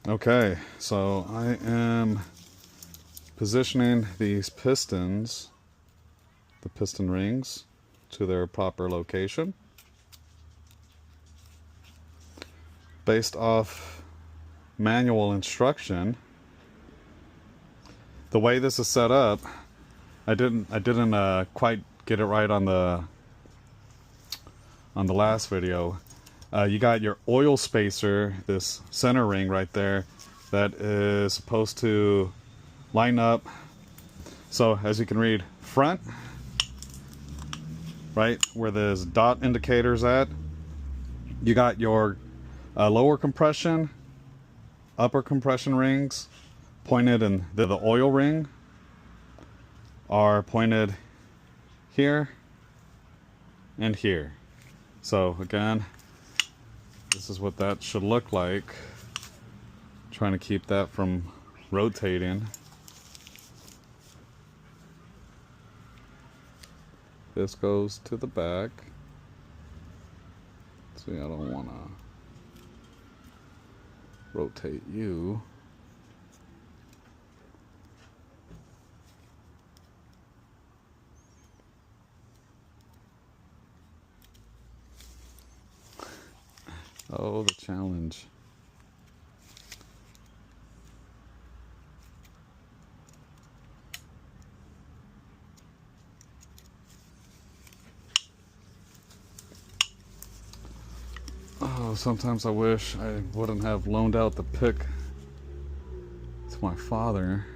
Okay, so I am positioning these pistons, the piston rings, to their proper location based off manual instruction. The way this is set up, I didn't quite get it right on the last video. You got your oil spacer, this center ring right there, that is supposed to line up. So as you can read, front, right where this dot indicator's at, you got your lower compression, upper compression rings pointed, and the oil ring are pointed here and here. So again, this is what that should look like. Trying to keep that from rotating. This goes to the back. See, I don't want to rotate you. Oh, the challenge. Oh, sometimes I wish I wouldn't have loaned out the pick to my father.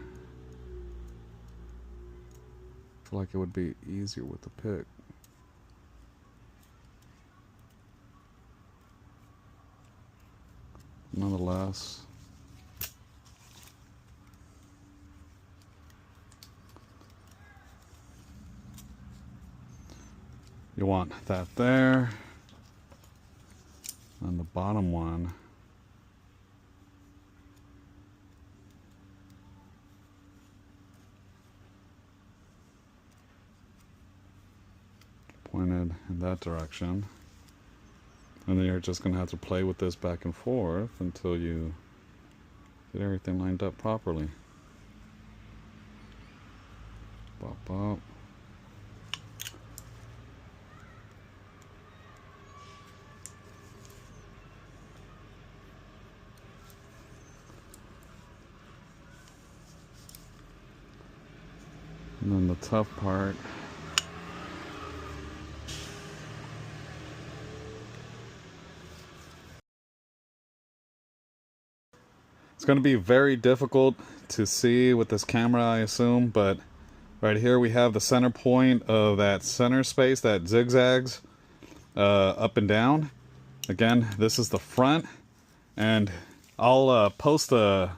I feel like it would be easier with the pick. Nonetheless, you want that there, and the bottom one pointed in that direction. And then you're just going to have to play with this back and forth until you get everything lined up properly. Bop, bop. And then the tough part, it's going to be very difficult to see with this camera, I assume, but right here we have the center point of that center space that zigzags up and down. Again, this is the front, and I'll post a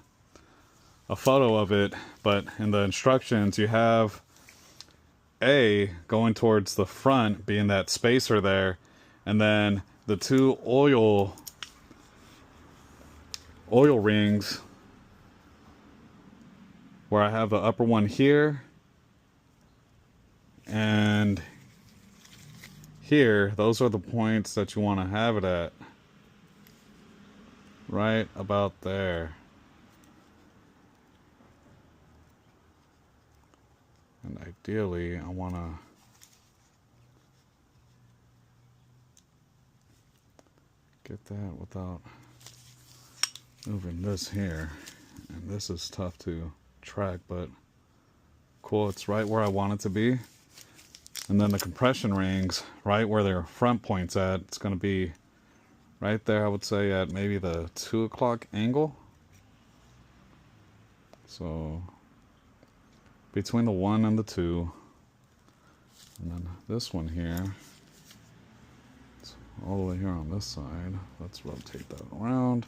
photo of it, but in the instructions you have A going towards the front, being that spacer there, and then the two oil rings where I have the upper one here and here. Those are the points that you want to have it at, right about there. And ideally I want to get that without moving this here, and this is tough to track, but cool, it's right where I want it to be. And then the compression rings, right where their front point's at, it's going to be right there, I would say, at maybe the 2 o'clock angle. So between the 1 and the 2, and then this one here, it's all the way here on this side. Let's rotate that around.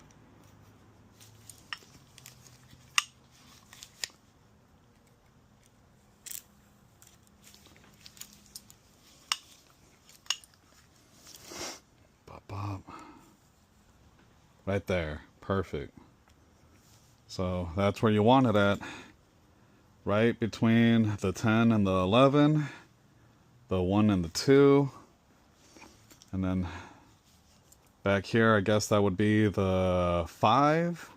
Right there, perfect. So that's where you want it at, right between the 10 and the 11, the 1 and the 2, and then back here I guess that would be the 5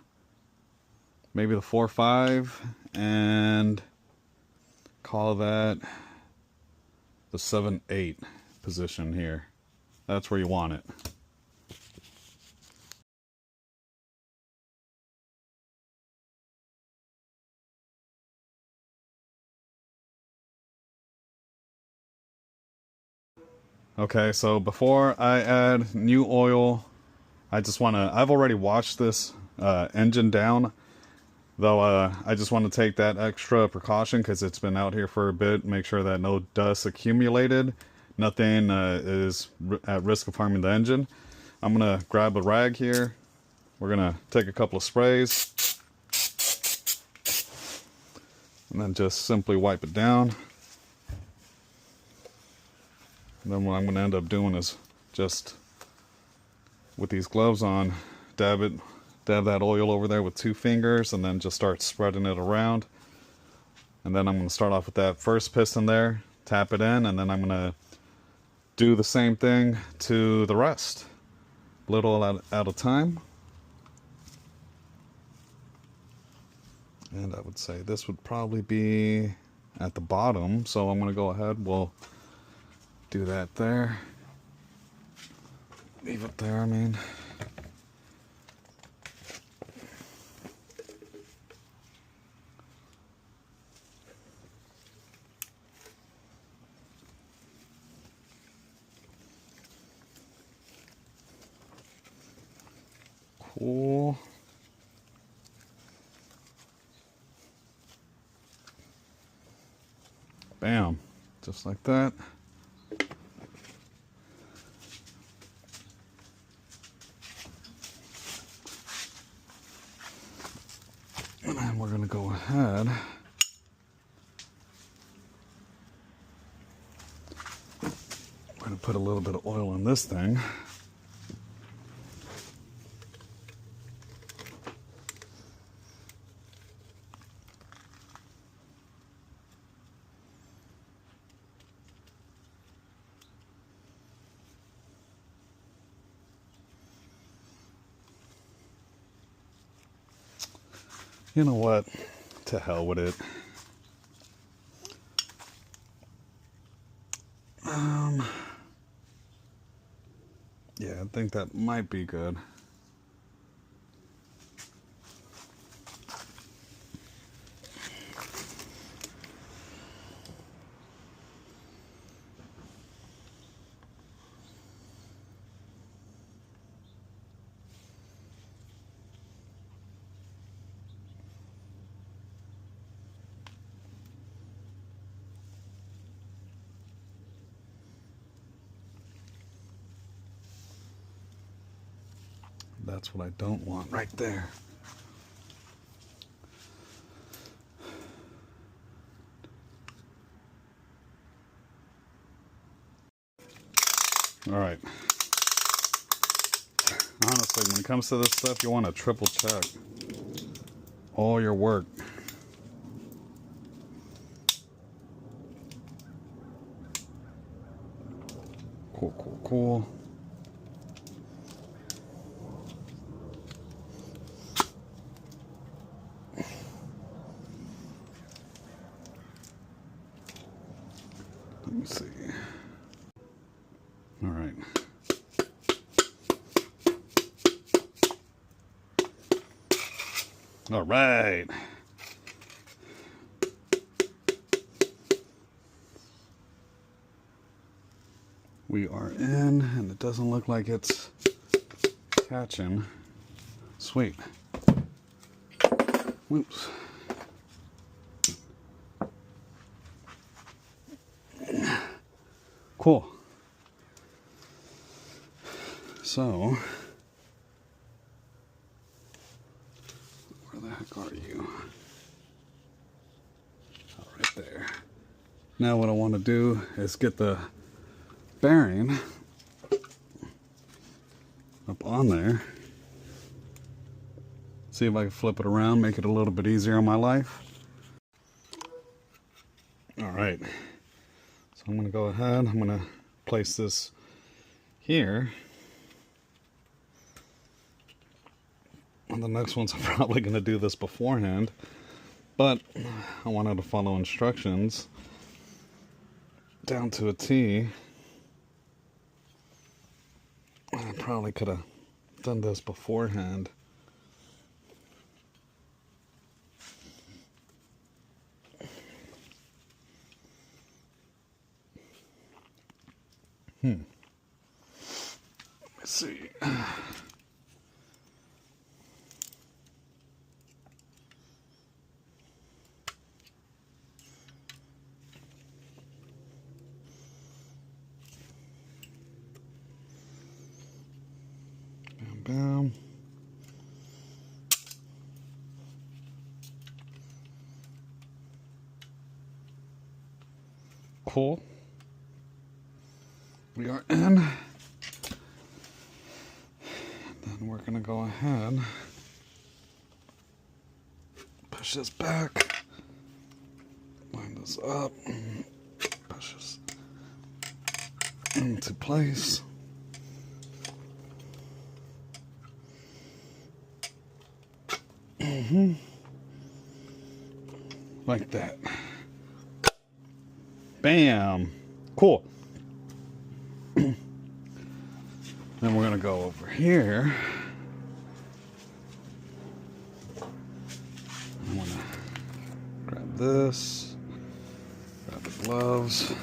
maybe the 4.5, and call that the 7.8 position here. That's where you want it. Okay, so before I add new oil, I've already washed this engine down, though I just want to take that extra precaution because it's been out here for a bit, make sure that no dust accumulated, nothing is at risk of harming the engine. I'm going to grab a rag here, we're going to take a couple of sprays, and then just simply wipe it down. And then what I'm going to end up doing is just, with these gloves on, dab that oil over there with 2 fingers, and then just start spreading it around. And then I'm going to start off with that first piston there, tap it in, and then I'm going to do the same thing to the rest, little at a time. And I would say this would probably be at the bottom, so I'm going to go ahead, we'll do that there. Leave it there, I mean. Cool. Bam. Just like that. And then we're going to go ahead. We're going to put a little bit of oil in this thing. You know what? To hell with it. Yeah, I think that might be good. That's what I don't want right there. All right. Honestly, when it comes to this stuff, you want to triple check all your work. Cool, cool, cool. Let me see. All right. All right. We are in, and it doesn't look like it's catching. Sweet. Whoops. Cool. So, where the heck are you? Oh, right there. Now what I want to do is get the bearing up on there. See if I can flip it around, make it a little bit easier on my life. All right. So I'm going to go ahead, I'm going to place this here. On the next ones, I'm probably going to do this beforehand, but I wanted to follow instructions down to a T. I probably could have done this beforehand. Let's see. Bam, bam. Cool. We are in. Then we're going to go ahead, push this back, line this up, push this into place. Like that. Bam. Cool. Then we're going to go over here. I want to grab this, grab the gloves.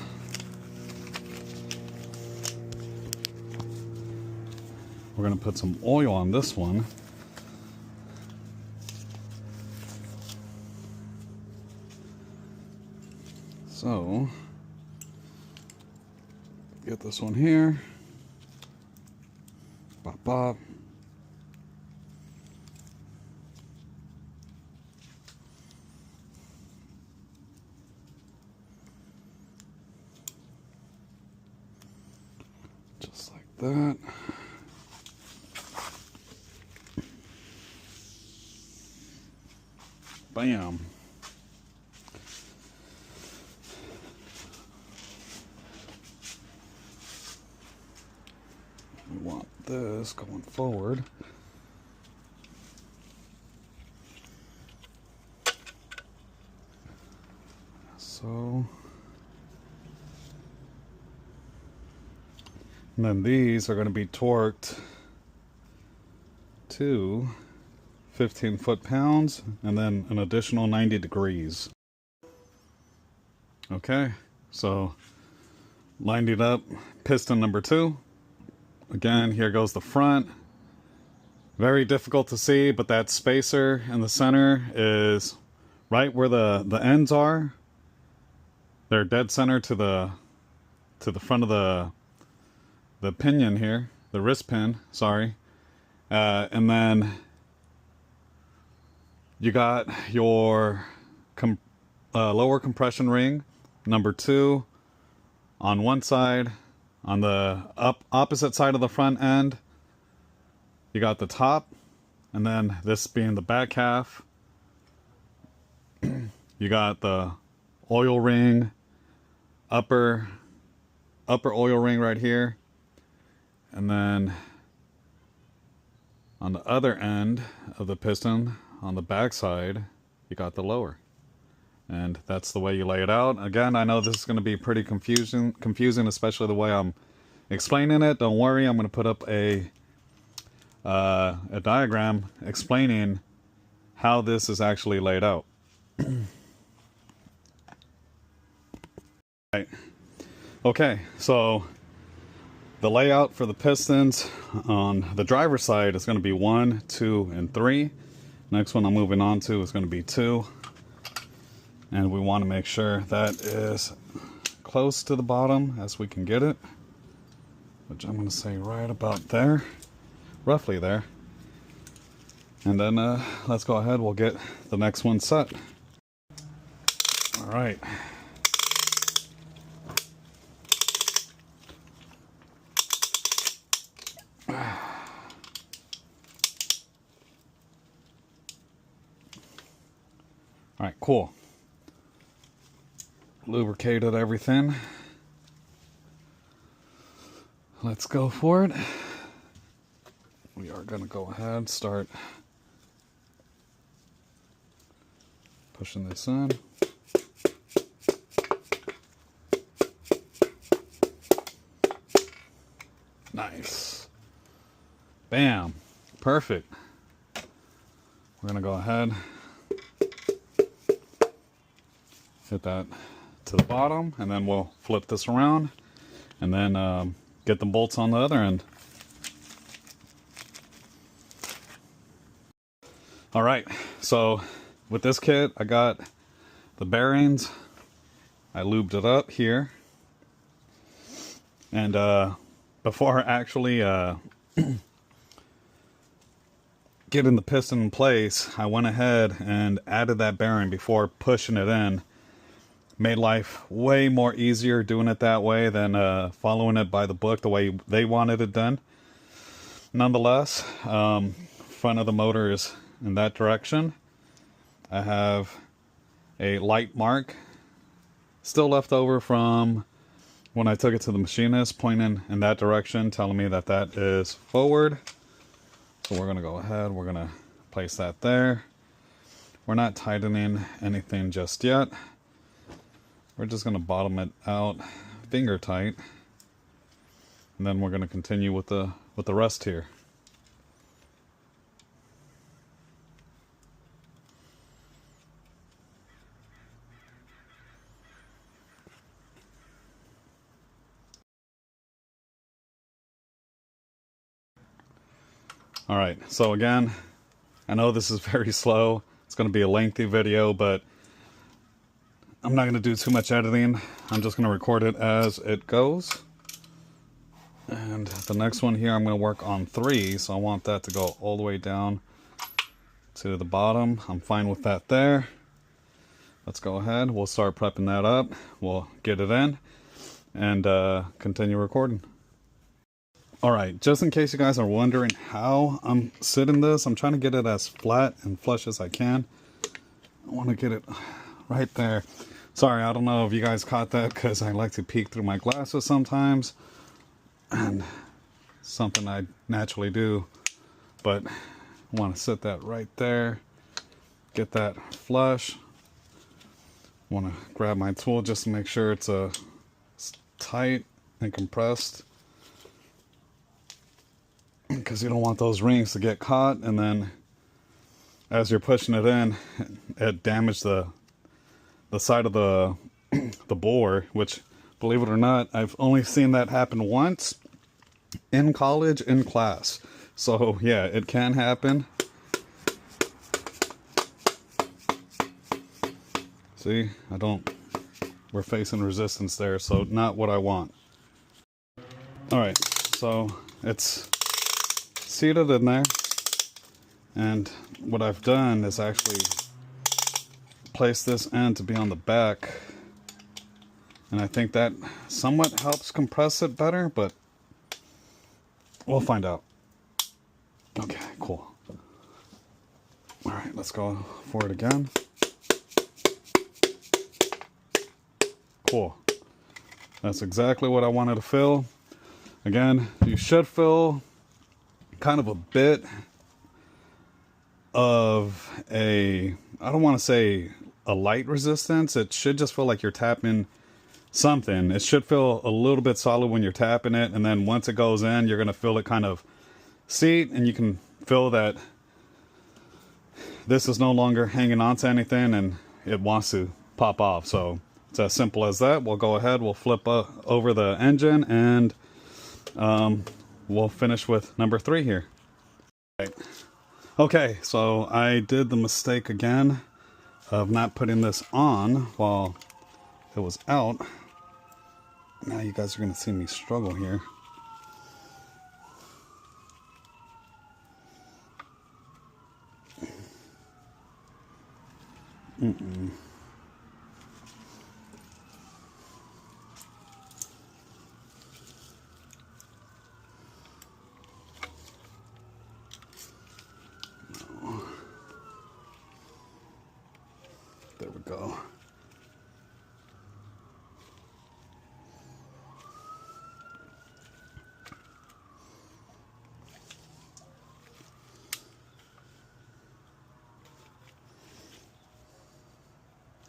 We're going to put some oil on this one. So, get this one here. Bop, bop. Just like that. Bam. We want this going forward. So, and then these are going to be torqued to 15 foot-pounds and then an additional 90 degrees. Okay, so lined it up, piston number 2. Again, here goes the front. Very difficult to see, but that spacer in the center is right where the ends are. They're dead center to the front of the pinion here, the wrist pin, sorry. And then you got your lower compression ring, number 2, on one side. On the opposite side of the front end, you got the top, and then this being the back half, you got the oil ring, upper oil ring right here, and then on the other end of the piston, on the back side, you got the lower. And that's the way you lay it out. Again, I know this is going to be pretty confusing, especially the way I'm explaining it. Don't worry, I'm going to put up a diagram explaining how this is actually laid out. Right. Okay, so the layout for the pistons on the driver's side is going to be 1, 2, and 3. Next one I'm moving on to is going to be 2. And we want to make sure that is close to the bottom as we can get it, which I'm going to say right about there, roughly there. And then let's go ahead, we'll get the next one set. All right. All right, cool. Lubricated everything. Let's go for it. We are going to go ahead, start Pushing this in. Nice. Bam. Perfect. We're going to go ahead, hit that to the bottom, and then we'll flip this around and then get the bolts on the other end. All right, so with this kit, I got the bearings. I lubed it up here. And before actually getting the piston in place, I went ahead and added that bearing before pushing it in. Made life way more easier doing it that way than following it by the book the way they wanted it done. Nonetheless, front of the motor is in that direction. I have a light mark still left over from when I took it to the machinist, pointing in that direction, telling me that that is forward. So we're going to go ahead, we're going to place that there. We're not tightening anything just yet. We're just going to bottom it out finger tight. And then we're going to continue with the rest here. All right, so again, I know this is very slow. It's going to be a lengthy video, but I'm not going to do too much editing. I'm just going to record it as it goes. And the next one here, I'm going to work on 3, so I want that to go all the way down to the bottom. I'm fine with that there. Let's go ahead. We'll start prepping that up. We'll get it in and continue recording. Alright, just in case you guys are wondering how I'm sitting this, I'm trying to get it as flat and flush as I can. I want to get it right there. Sorry, I don't know if you guys caught that because I like to peek through my glasses sometimes. And something I naturally do. But I want to sit that right there. Get that flush. Want to grab my tool just to make sure it's tight and compressed. Because you don't want those rings to get caught, and then as you're pushing it in, it damaged the side of the bore, which, believe it or not, I've only seen that happen once in college in class. So yeah, it can happen. See, we're facing resistance there, so not what I want. Alright, so it's seated in there, and what I've done is actually place this end to be on the back, and I think that somewhat helps compress it better, but we'll find out. Okay, cool. Alright, let's go for it again. Cool. That's exactly what I wanted to fill. Again, you should fill kind of a bit of I don't want to say a light resistance. It should just feel like you're tapping something. It should feel a little bit solid when you're tapping it, and then once it goes in, you're going to feel it kind of seat, and you can feel that this is no longer hanging on to anything and it wants to pop off. So it's as simple as that. We'll go ahead, we'll flip over the engine, and we'll finish with number 3 here. Right. Okay, so I did the mistake again of not putting this on while it was out. Now you guys are going to see me struggle here. There we go.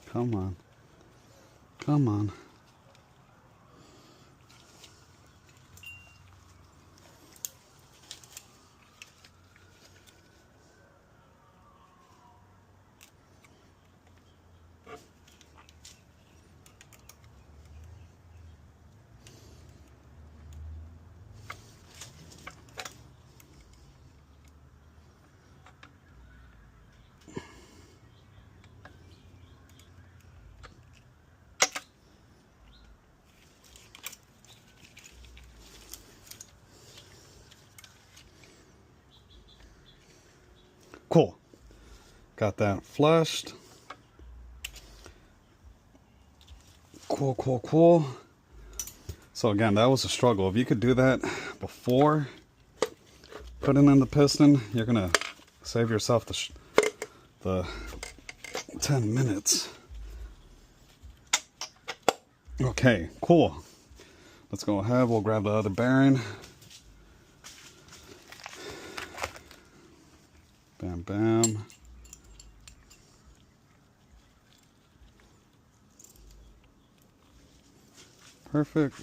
Come on. Come on. Cool. Got that flushed. Cool, cool, cool. So again, that was a struggle. If you could do that before putting in the piston, you're gonna save yourself the 10 minutes. Okay, cool. Let's go ahead. We'll grab the other bearing. Bam, bam. Perfect.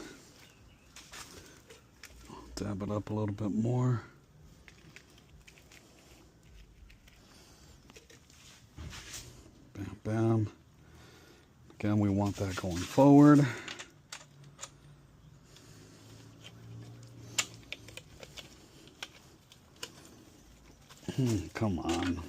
Dab it up a little bit more. Bam, bam. Again, we want that going forward. Come on.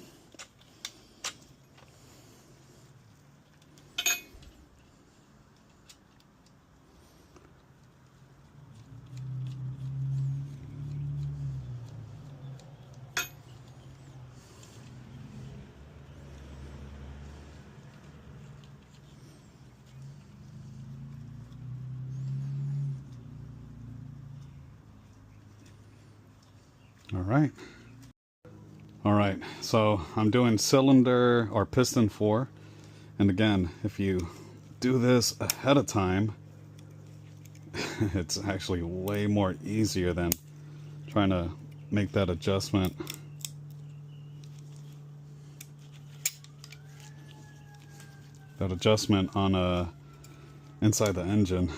All right, so I'm doing cylinder or piston 4. And again, if you do this ahead of time, it's actually way more easier than trying to make that adjustment. That adjustment on inside the engine.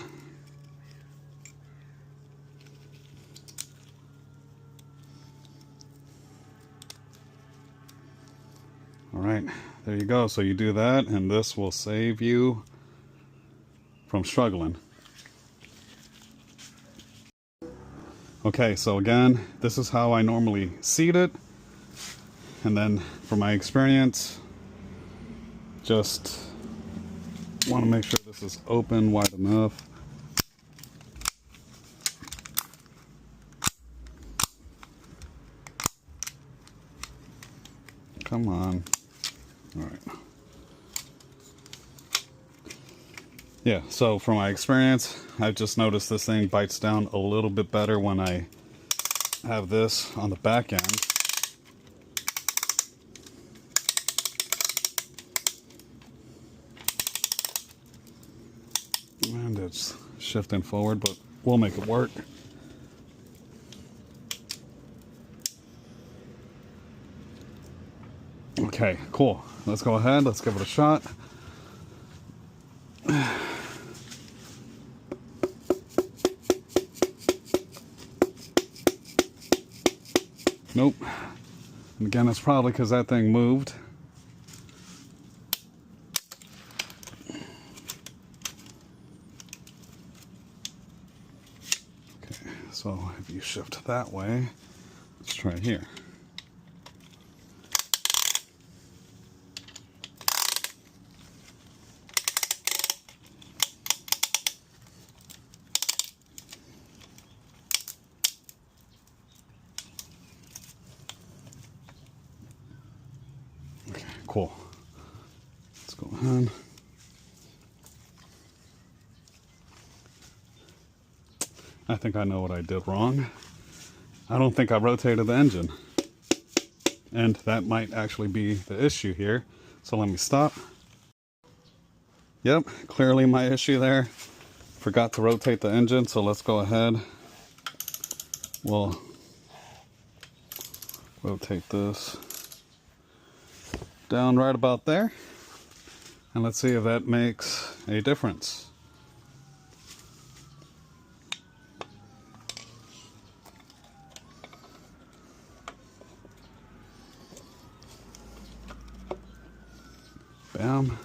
All right, there you go. So you do that, and this will save you from struggling. Okay, so again, this is how I normally seat it. And then from my experience, just want to make sure this is open wide enough. Come on. All right. Yeah, so from my experience, I've just noticed this thing bites down a little bit better when I have this on the back end. And it's shifting forward, but we'll make it work. Okay, cool. Let's go ahead. Let's give it a shot. Nope. And again, it's probably because that thing moved. Okay, so if you shift that way, let's try here. Okay, cool. Let's go ahead. I think I know what I did wrong. I don't think I rotated the engine. And that might actually be the issue here. So let me stop. Yep, clearly my issue there. Forgot to rotate the engine, so let's go ahead. We'll rotate this down right about there. And let's see if that makes a difference. Bam.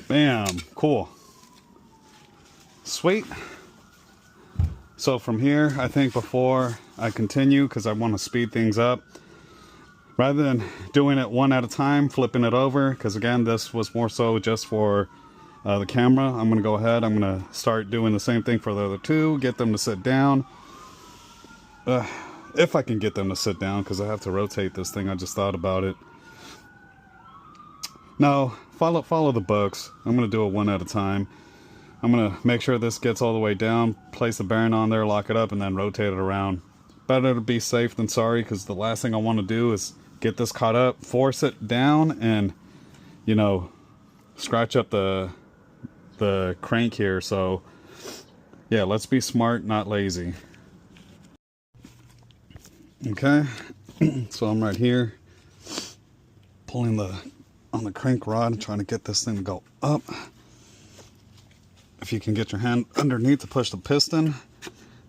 Bam. Cool. Sweet. So from here, I think before I continue, because I want to speed things up, rather than doing it one at a time, flipping it over, because again, this was more so just for the camera, I'm going to go ahead, I'm going to start doing the same thing for the other two, get them to sit down. If I can get them to sit down, because I have to rotate this thing, I just thought about it. No, follow the books. I'm going to do it one at a time. I'm going to make sure this gets all the way down, place the bearing on there, lock it up, and then rotate it around. Better to be safe than sorry, because the last thing I want to do is get this caught up, force it down, and, you know, scratch up the crank here. So, yeah, let's be smart, not lazy. Okay, so I'm right here, pulling on the crank rod, trying to get this thing to go up. If you can get your hand underneath to push the piston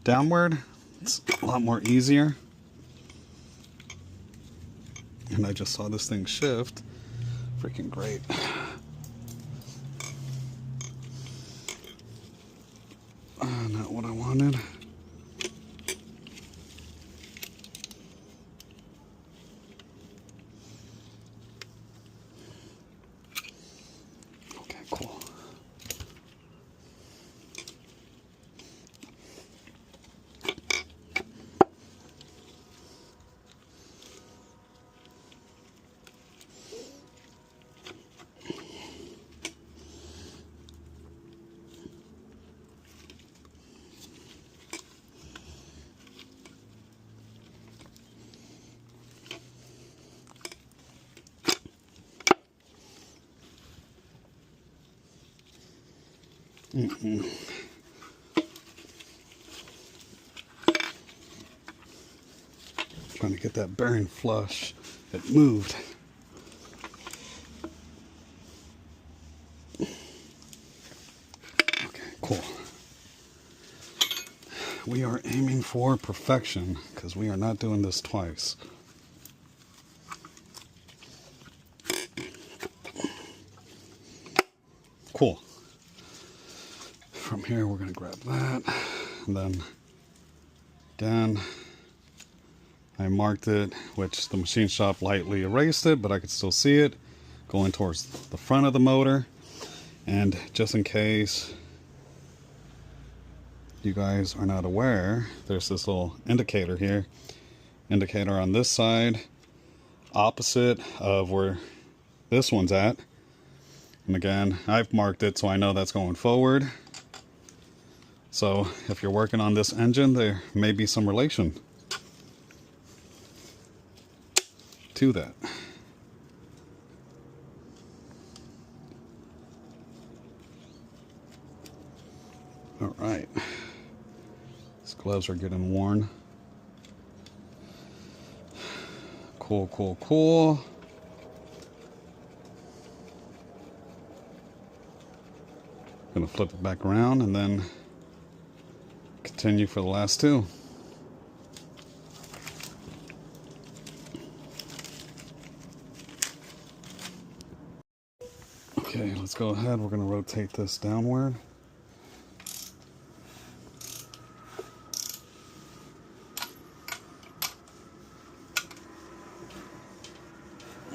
downward, it's a lot more easier. And I just saw this thing shift. Freaking great. Not what I wanted. Okay, cool. Trying to get that bearing flush. It moved. Okay, cool. We are aiming for perfection because we are not doing this twice. Cool. From here, we're going to grab that, and then again, I marked it, which the machine shop lightly erased it, but I could still see it going towards the front of the motor. And just in case you guys are not aware, there's this little indicator here, indicator on this side, opposite of where this one's at. And again, I've marked it so I know that's going forward. So if you're working on this engine, there may be some relation to that. All right. These gloves are getting worn. Cool, cool, cool. Gonna flip it back around and then continue for the last two. Okay, let's go ahead. We're going to rotate this downward.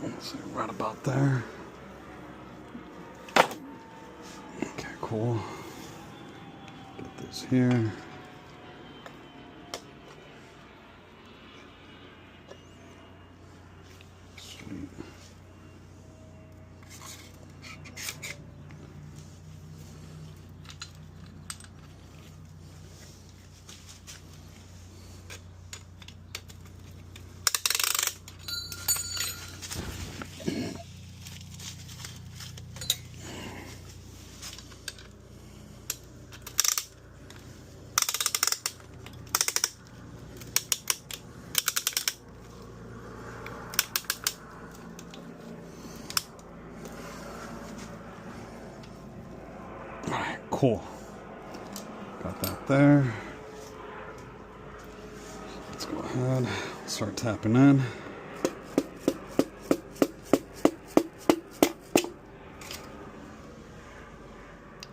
Let's see, right about there. Okay, cool. Get this here. Sweet. cool. Got that there. Let's go ahead, start tapping in.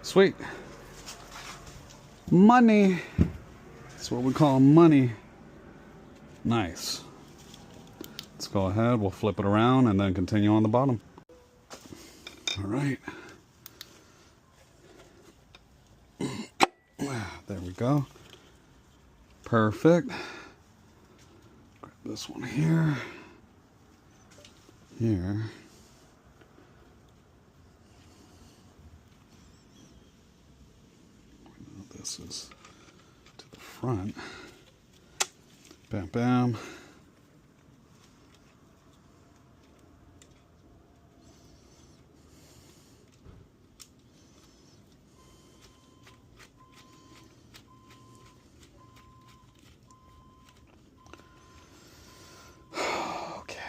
Sweet. Money. That's what we call money. Nice. Let's go ahead, we'll flip it around and then continue on the bottom. All right. There we go. Perfect. Grab this one here. Here. This is to the front. Bam, bam. Okay.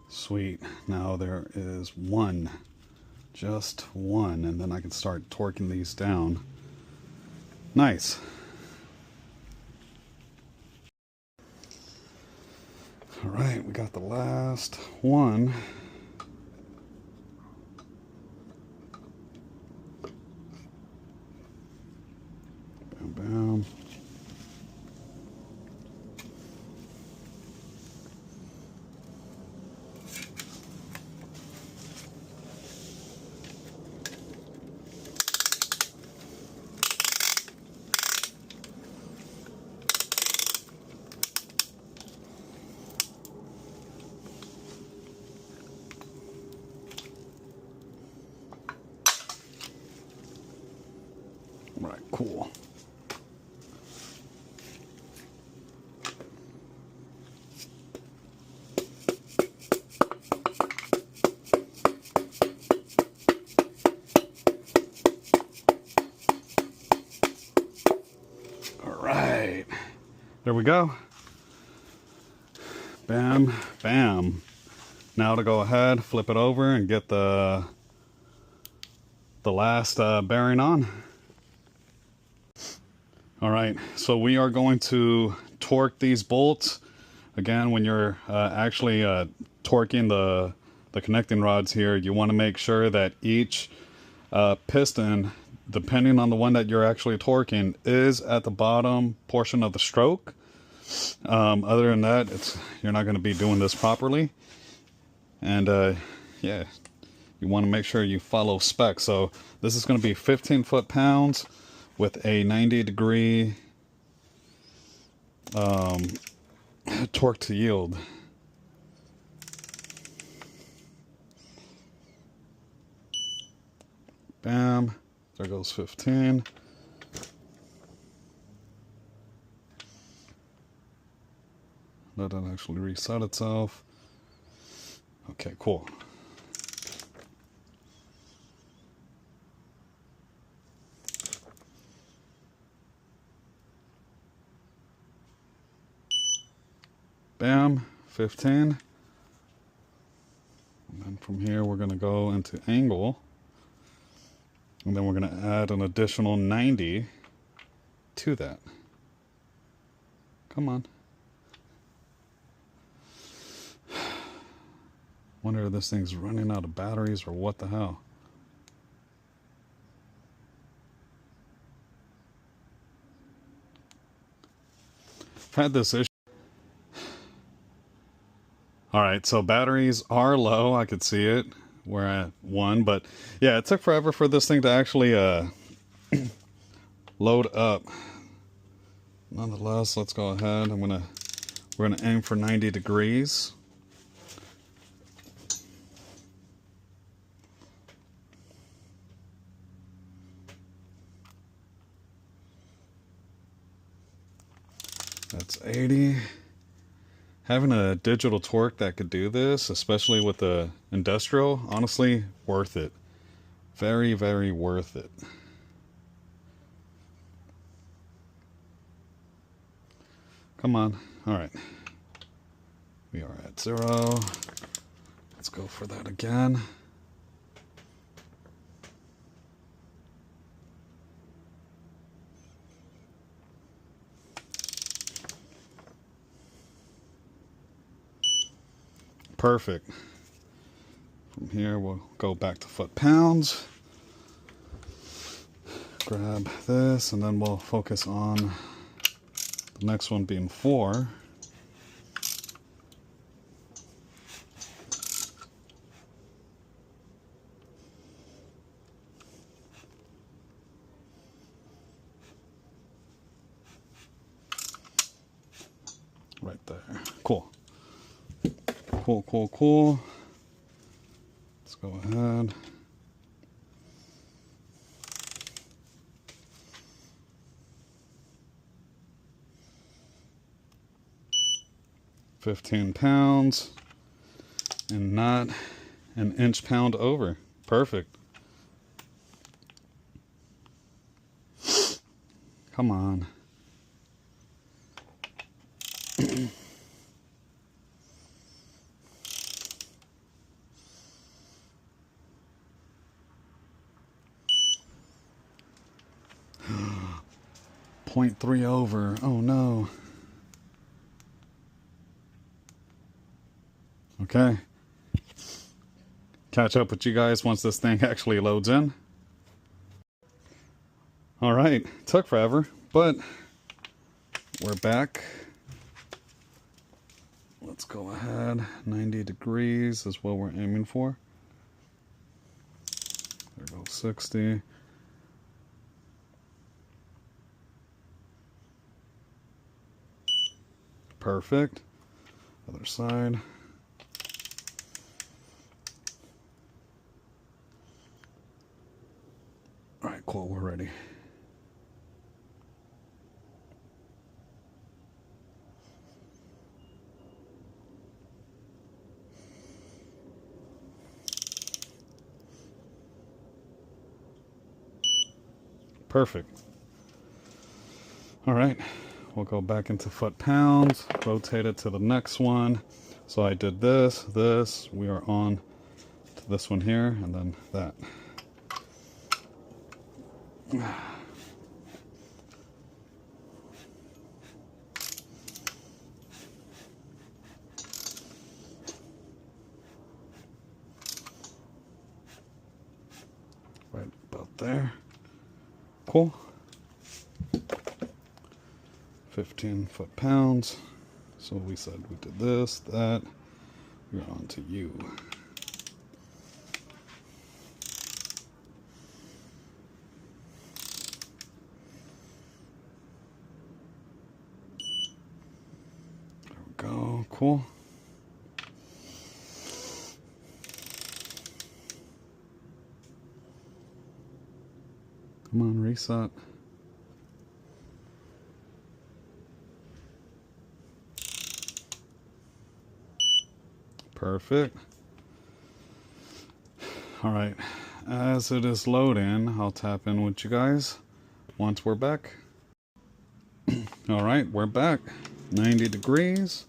Sweet. Now there is one. Just one, and then I can start torquing these down. Nice. All right, we got the last one. Bam, bam. Right, cool. All right, there we go. Bam, bam. Now to go ahead, flip it over and get the last bearing on. All right, so we are going to torque these bolts. Again, when you're actually torquing the connecting rods here, you want to make sure that each piston, depending on the one that you're actually torquing, is at the bottom portion of the stroke. Other than that, you're not going to be doing this properly. And yeah, you want to make sure you follow specs. So this is going to be 15 foot-pounds with a 90-degree torque to yield. Bam, there goes 15. Let it actually reset itself. Okay, cool. Bam, 15. And then from here, we're going to go into angle. And then we're going to add an additional 90 to that. Come on. Wonder if this thing's running out of batteries or what the hell. I've had this issue. Alright, so batteries are low. I could see it. We're at 1, but yeah, it took forever for this thing to actually load up. Nonetheless, let's go ahead. We're gonna aim for 90 degrees. That's 80. Having a digital torque that could do this, especially with the industrial, honestly, worth it. Very, very worth it. Come on. All right. We are at 0. Let's go for that again. Perfect. From here, we'll go back to foot-pounds. Grab this, and then we'll focus on the next one being 4. Right there. Cool. Cool, cool, cool. Let's go ahead. £15 and not an inch-pound over. Perfect. Come on. .3 over. Oh no. Okay. Catch up with you guys once this thing actually loads in. Alright, took forever, but we're back. Let's go ahead. 90 degrees is what we're aiming for. There goes 60. Perfect. Other side. Alright, cool, we're ready. Perfect. Alright, we'll go back into foot-pounds, rotate it to the next one. So I did this, we are on to this one here, and then that. Right about there. Cool. 15 foot-pounds. So we said we did this, that. We're on to you. There we go. Cool. Come on, reset. Perfect. All right, as it is loading, I'll tap in with you guys once we're back. All right, we're back. 90 degrees.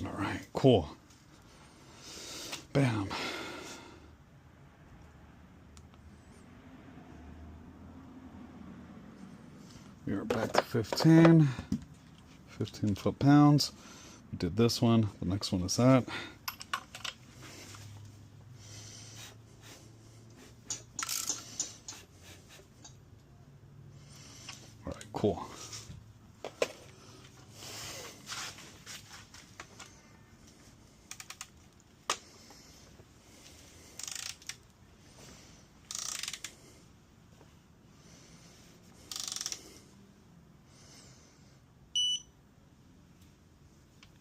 All right, cool. Bam. We are back to 15 foot-pounds. We did this one. The next one is that. All right, cool.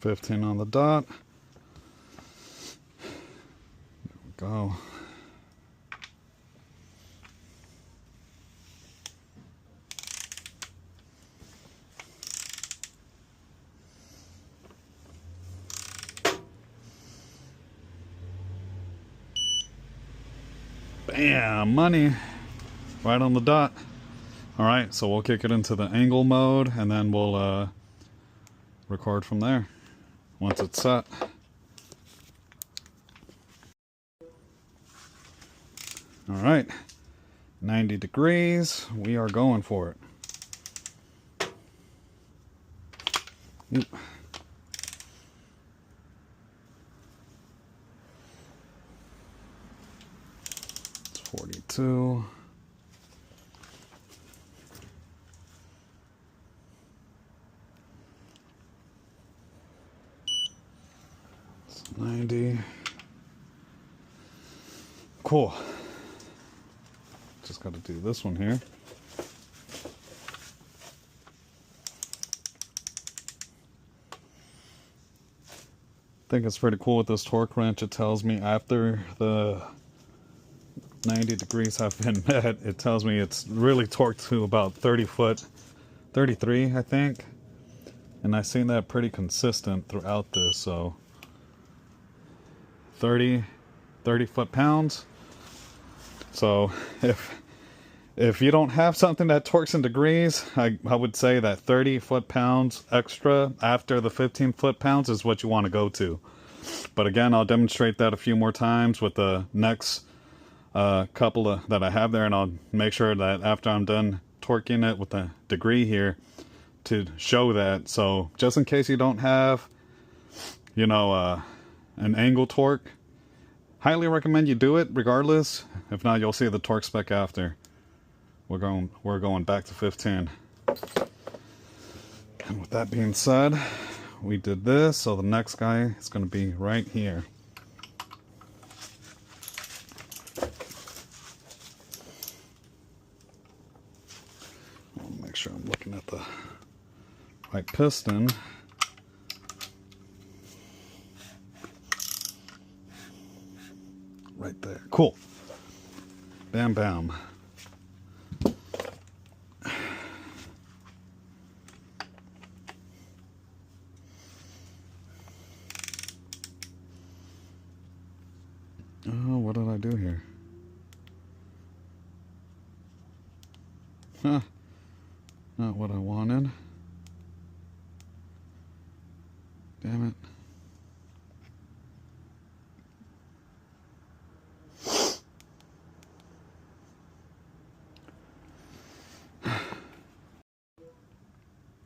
$15 on the dot. There we go. Bam, money. Right on the dot. Alright, so we'll kick it into the angle mode and then we'll record from there once it's set. Alright, 90 degrees. We are going for it. Oop. It's 42. It's 90. Cool. Just got to do this one here. I think it's pretty cool with this torque wrench. It tells me after the 90 degrees have been met, it tells me it's really torqued to about 30 foot, 33 I think. And I've seen that pretty consistent throughout this, so 30 foot-pounds. So if you don't have something that torques in degrees, I would say that 30 foot-pounds extra after the 15 foot-pounds is what you want to go to. But again, I'll demonstrate that a few more times with the next couple that I have there, and I'll make sure that after I'm done torquing it with the degree here to show that. So just in case you don't have, you know, an angle torque, highly recommend you do it regardless. If not, you'll see the torque spec after. We're going back to 15. And with that being said, we did this, so the next guy is going to be right here. I'll make sure I'm looking at the right piston. Right there. Cool. Bam, bam. Oh, what did I do here? Huh. Not what I wanted. Damn it.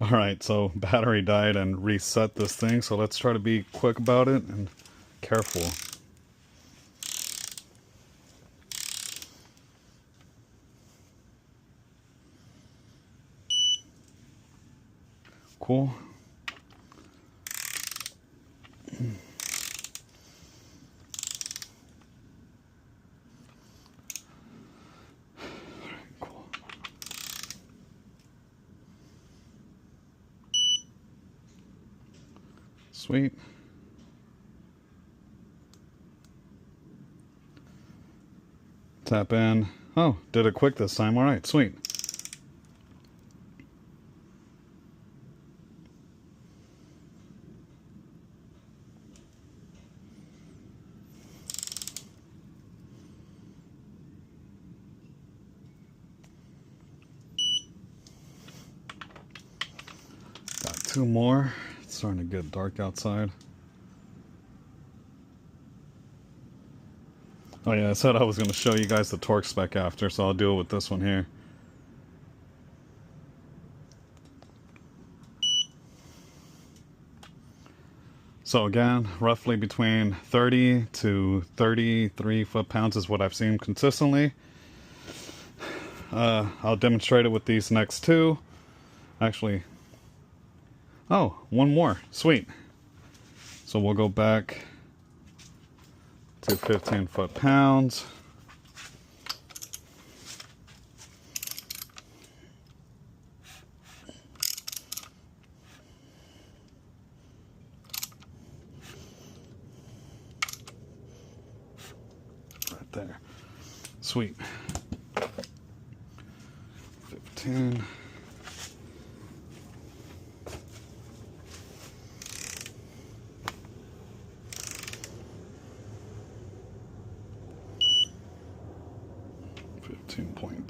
Alright, so battery died and reset this thing, so let's try to be quick about it and careful. Cool. Cool. Sweet. Tap in. Oh, did it quick this time. All right, sweet. Got two more. It's starting to get dark outside. Oh yeah, I said I was going to show you guys the torque spec after, so I'll do it with this one here. So again, roughly between 30 to 33 foot-pounds is what I've seen consistently. I'll demonstrate it with these next two. Actually, oh, one more. Sweet. So we'll go back to 15 foot-pounds. Right there. Sweet. 15.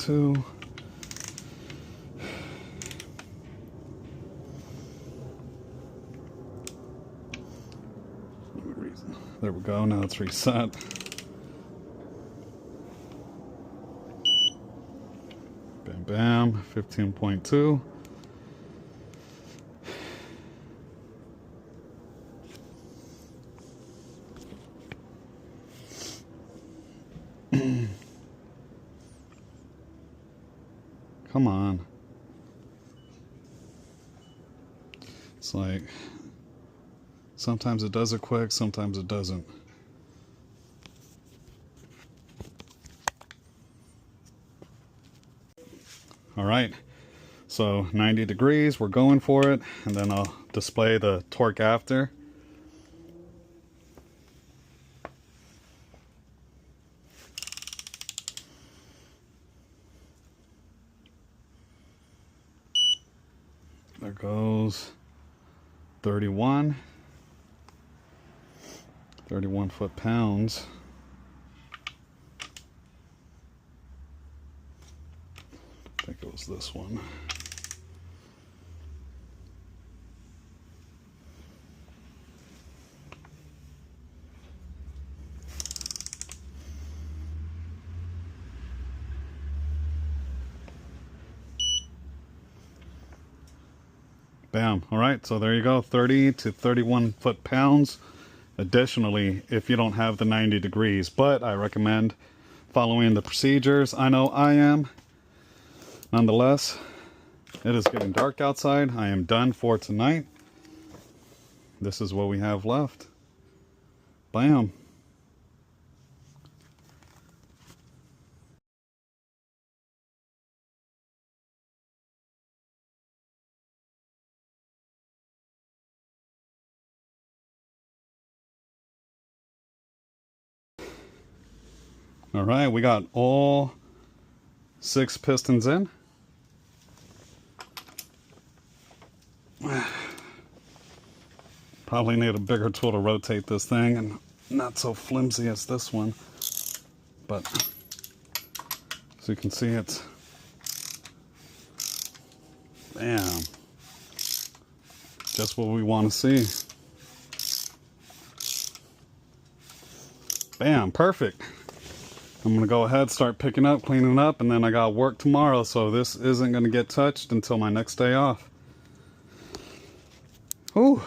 15.2. There we go, now it's reset. Bam, bam, 15.2. Come on. It's like, sometimes it does it quick, sometimes it doesn't. All right, so 90 degrees, we're going for it, and then I'll display the torque after. There goes 31 foot-pounds. I think it was this one. Bam. All right, so there you go, 30 to 31 foot-pounds. Additionally, if you don't have the 90 degrees, but I recommend following the procedures. I know I am. Nonetheless, it is getting dark outside. I am done for tonight. This is what we have left. Bam. All right, we got all 6 pistons in. Probably need a bigger tool to rotate this thing and not so flimsy as this one. But as you can see, it's bam. Just what we want to see. Bam, perfect. I'm gonna go ahead, start picking up, cleaning up, and then I got work tomorrow, so this isn't gonna get touched until my next day off. Ooh.